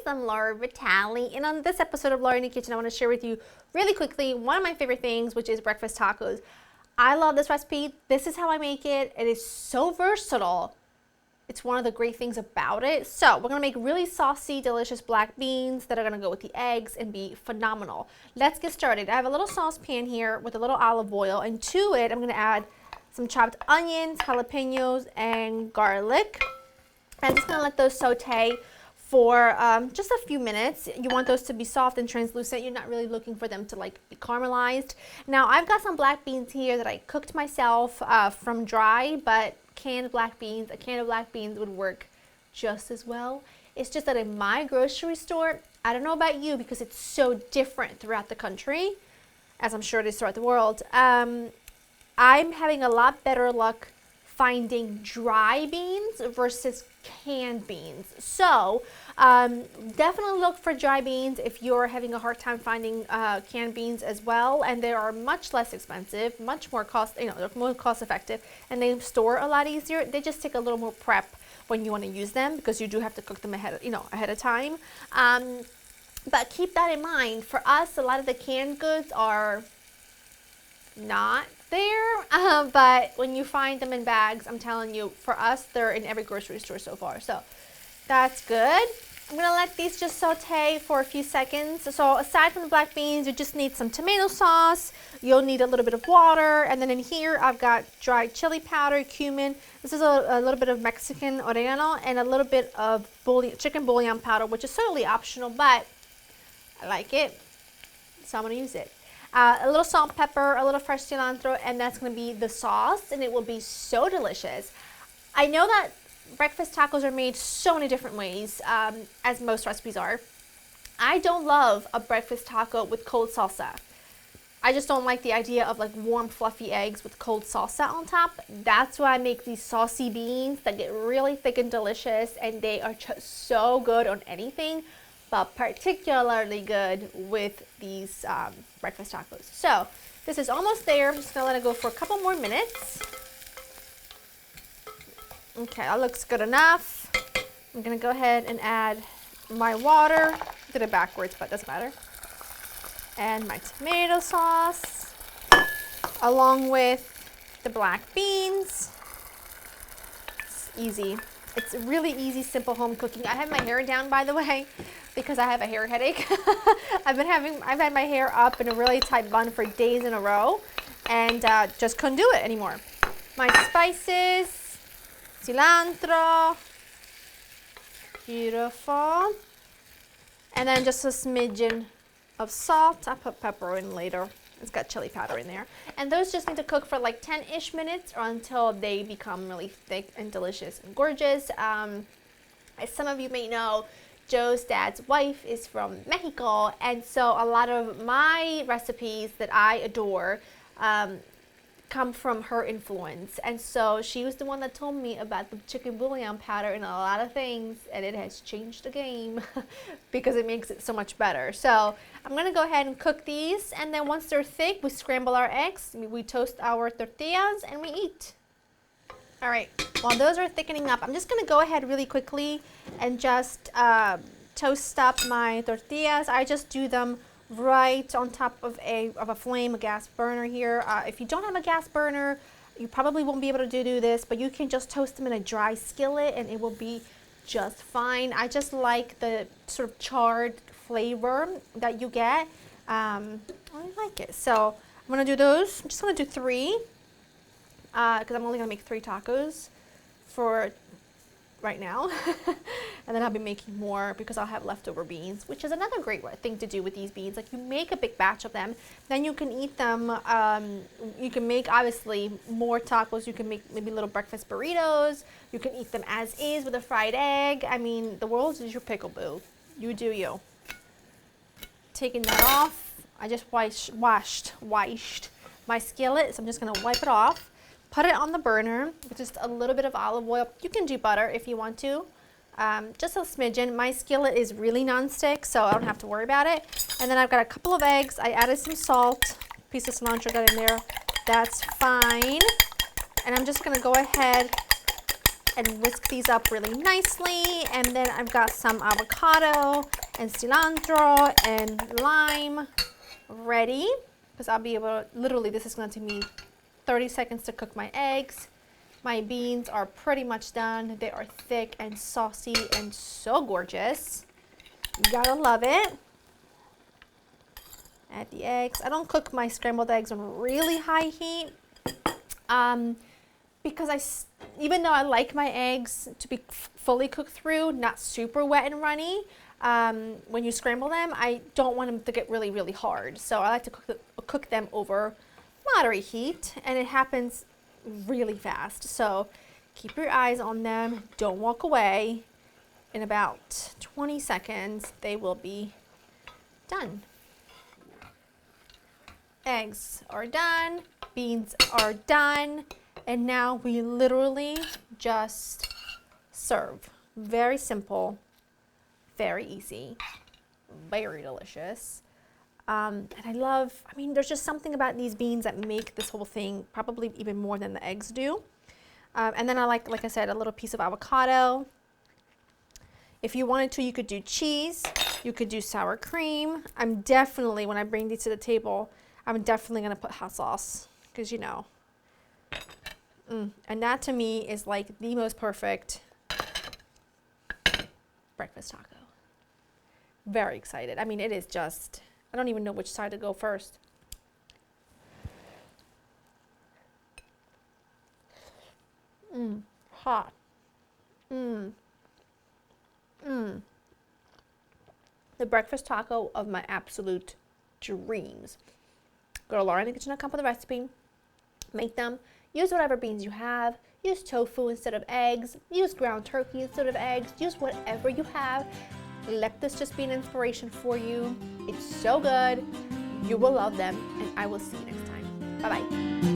I'm Laura Vitale, and on this episode of Laura in the Kitchen, I want to share with you really quickly one of my favorite things, which is breakfast tacos. I love this recipe. This is how I make it. It is so versatile. It's one of the great things about it. So we're gonna make really saucy, delicious black beans that are gonna go with the eggs and be phenomenal. Let's get started. I have a little saucepan here with a little olive oil, and to it, I'm gonna add some chopped onions, jalapenos, and garlic. I'm just gonna let those saute for just a few minutes. You want those to be soft and translucent. You're not really looking for them to like be caramelized. Now I've got some black beans here that I cooked myself from dry, but canned black beans. A can of black beans would work just as well. It's just that in my grocery store, I don't know about you because it's so different throughout the country, as I'm sure it is throughout the world. I'm having a lot better luck finding dry beans versus canned beans. So definitely look for dry beans if you're having a hard time finding canned beans as well, and they are much less expensive, much more they're more cost effective, and they store a lot easier. They just take a little more prep when you want to use them because you do have to cook them ahead of time. But keep that in mind. For us, a lot of the canned goods are not there, but when you find them in bags, I'm telling you, for us, they're in every grocery store so far. So that's good. I'm gonna let these just saute for a few seconds. So aside from the black beans, you just need some tomato sauce. You'll need a little bit of water, and then in here I've got dried chili powder, cumin. This is a little bit of Mexican oregano and a little bit of chicken bouillon powder, which is totally optional, but I like it, so I'm gonna use it. A little salt, pepper, a little fresh cilantro, and that's going to be the sauce, and it will be so delicious. I know that breakfast tacos are made so many different ways, as most recipes are. I don't love a breakfast taco with cold salsa. I just don't like the idea of like warm, fluffy eggs with cold salsa on top. That's why I make these saucy beans that get really thick and delicious, and they are just so good on anything, but particularly good with these breakfast tacos. So this is almost there. I'm just gonna let it go for a couple more minutes. Okay, that looks good enough. I'm gonna go ahead and add my water. Did it backwards, but it doesn't matter. And my tomato sauce, along with the black beans. It's easy. It's really easy, simple home cooking. I have my hair down, by the way, because I have a hair headache. I've had my hair up in a really tight bun for days in a row, and just couldn't do it anymore. My spices, cilantro, beautiful, and then just a smidgen of salt. I put pepper in later. It's got chili powder in there. And those just need to cook for like 10-ish minutes or until they become really thick and delicious and gorgeous. As some of you may know, Joe's dad's wife is from Mexico, and so a lot of my recipes that I adore come from her influence. And so she was the one that told me about the chicken bouillon powder and a lot of things, and it has changed the game because it makes it so much better. So I'm gonna go ahead and cook these, and then once they're thick, we scramble our eggs, we toast our tortillas, and we eat. All right, while those are thickening up, I'm just gonna go ahead really quickly and just toast up my tortillas. I just do them right on top of a flame, a gas burner here. If you don't have a gas burner, you probably won't be able to do this, but you can just toast them in a dry skillet and it will be just fine. I just like the sort of charred flavor that you get. I like it. So I'm gonna do those. I'm just gonna do 3 because I'm only gonna make 3 tacos for right now. And then I'll be making more because I'll have leftover beans, which is another great thing to do with these beans. Like, you make a big batch of them, then you can eat them. You can make obviously more tacos. You can make maybe little breakfast burritos. You can eat them as is with a fried egg. I mean, the world is your pickle, boo. You do you. Taking that off. I just washed my skillet, so I'm just gonna wipe it off. Put it on the burner with just a little bit of olive oil. You can do butter if you want to. Just a smidgen. My skillet is really non-stick, so I don't have to worry about it. And then I've got a couple of eggs. I added some salt, piece of cilantro got in there. That's fine. And I'm just gonna go ahead and whisk these up really nicely. And then I've got some avocado and cilantro and lime ready, because I'll be able to, literally this is going to take me 30 seconds to cook my eggs. My beans are pretty much done. They are thick and saucy and so gorgeous. You gotta love it. Add the eggs. I don't cook my scrambled eggs on really high heat because even though I like my eggs to be fully cooked through, not super wet and runny, when you scramble them, I don't want them to get really, really hard. So I like to cook them over moderate heat, and it happens really fast. So keep your eyes on them. Don't walk away. In about 20 seconds, they will be done. Eggs are done, beans are done, and now we literally just serve. Very simple, very easy, very delicious. And I mean, there's just something about these beans that make this whole thing probably even more than the eggs do. And then I like I said, a little piece of avocado. If you wanted to, you could do cheese, you could do sour cream. I'm definitely, when I bring these to the table, I'm definitely gonna put hot sauce, because you know. And that to me is like the most perfect breakfast taco. Very excited. I mean, it is just, I don't even know which side to go first. Hot. The breakfast taco of my absolute dreams. Go to laureninthekitchen.com for the recipe. Make them. Use whatever beans you have. Use tofu instead of eggs. Use ground turkey instead of eggs. Use whatever you have. Let this just be an inspiration for you. It's so good. You will love them, and I will see you next time. Bye-bye.